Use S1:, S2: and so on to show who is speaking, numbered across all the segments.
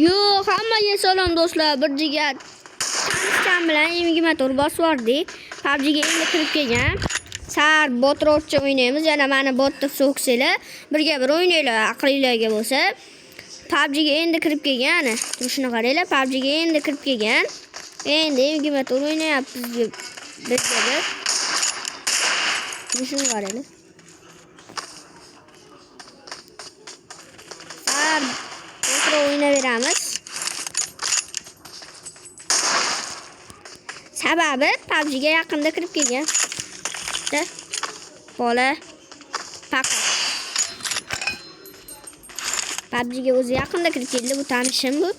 S1: Yo'q, hammaga salom do'stlar. Bir jigar tanishim bilan emgimator bosvordik. PUBG'ga endi kirib kelgan. Sar botrovcha o'ynaymiz. Yana meni botda so'ksanglar, birga bir o'ynaylar, aqlinglarga bo'lsa. PUBG'ga endi kirib kelgan. Turishini qaranglar, PUBG'ga endi kirib kelgan. Endi emgimator o'ynayapmiz birga bir. Turishini qaranglar. Sar o'ynaveramiz. Sababi PUBG'ga yaqinda kirib kelgan. Bola faqat PUBG'ga o'zi yaqinda kirib keldi, bu tanishim bu.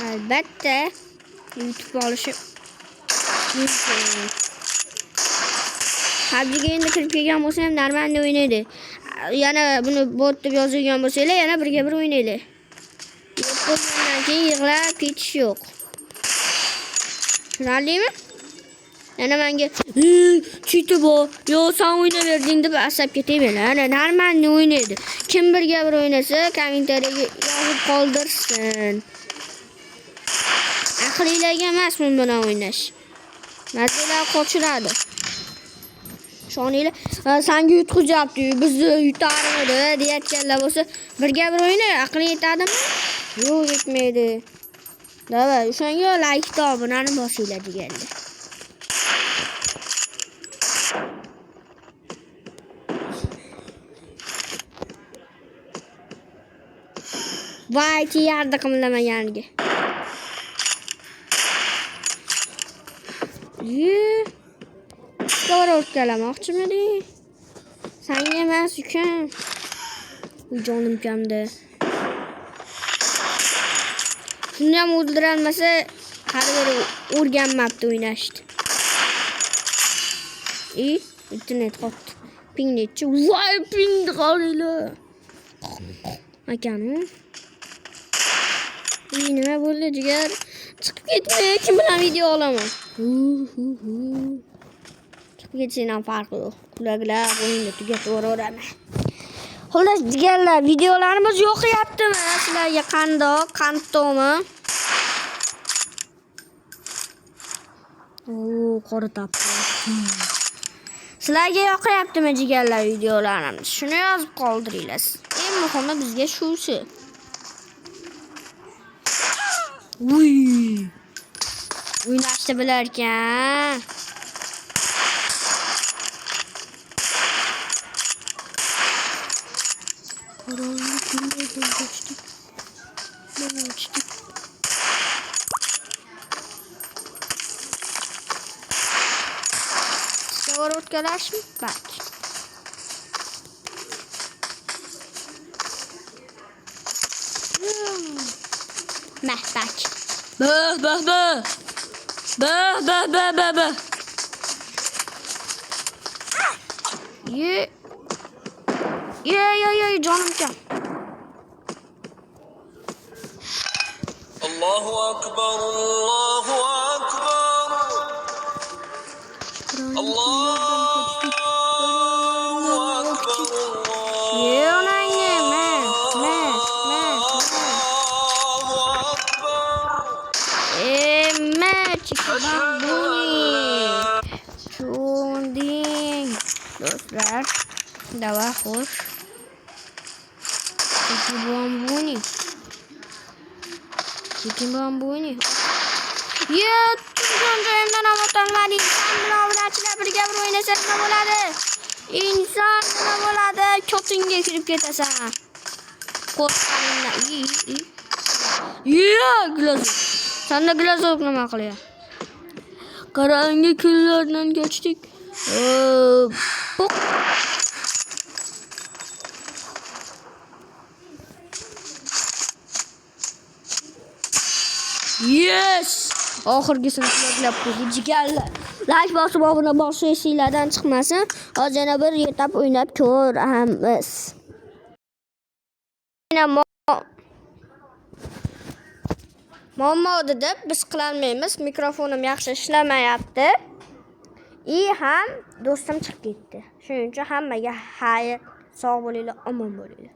S1: Albatta YouTube olishi mumkin. PUBG'ga endi kirib kelgan bo'lsa ham normalni o'ynaydi. Yana buni bot deb yozilgan bo'lsa-lar, yana birga bir o'ynaylar. Yo'q bo'lgandan keyin yig'lab ketish yo'q. Tushunarlimi? Yana menga "Chiti bu, yo sen o'ynaverding" deb asab ketaveradi. Ana normalni o'ynaydi. Kim birga bir o'ynasa, kommentariyaga yozib qoldirsin. Aqlinglarga emas men bilan o'ynash. Masalan, qochiradi. Shoninglar, senga yutqizapti, bizni yutarmidi deyotganlar bo'lsa, birga bir o'ynay, aqling yetadimi? Yo'q, yetmaydi. Davay, o'shanga like to obunani bosinglar deganlar. Voy, tiyardi qimlamaganiga. Skor o'tkalamoqchimiding? Senga emas ukam. Jonim kamda. Shuni ham o'ldirolmasa, hali bir o'rganmabdi o'ynashni. Internet qotdi. Ping nechi? Voy, ping qaranglar. Akani. Nima bo'ldi jigar? Chiqib ketmay, kim bilan video olaman? Chiqib ketishdan farqi yo'q. Quloqlar o'yinni tugataveraman. Xullas jigarlar, videolarimiz yo'qyaptimi? Sizlarga qandoq, qantomi? Qora tapdi. Sizlarga yoqyaptimi jigarlar videolarimiz? Shuni yozib qoldiringlar. Eng muhimi bizga shusi. O'ynashni bilar ekan. Skor o'tkazishmi? Bak. Bak. Bah. Ye, canım can.
S2: Allahu akbar, Allahu akbar. Allahu akbar.
S1: Ye onayne, Çunding. Dostlar. Dava hoş. Çiki bambuni. Ya, Tunjayimdan avatanmadi. Sen bilan obunachilar birga bir o'ynasa nima bo'ladi? Inson nima bo'ladi? Cho'tinga kirib ketasan. Qo'rqaningdan. Ya, glazo. Senda glazo nima qilyapti? Qarangi kunlardan kechdik. Yes! Oxirgisini qo'llab qo'ydik jigarlar. Like bosib obuna bosing, sizlardan chiqmasin. Hozir yana bir yetap o'ynab ko'ramiz. Muammo deb biz qilolmaymiz. Mikrofonim yaxshi ishlamayapti. Ham do'stim chiqib ketdi. Shuning uchun hammaga xayr, sog' bo'linglar, omon bo'linglar.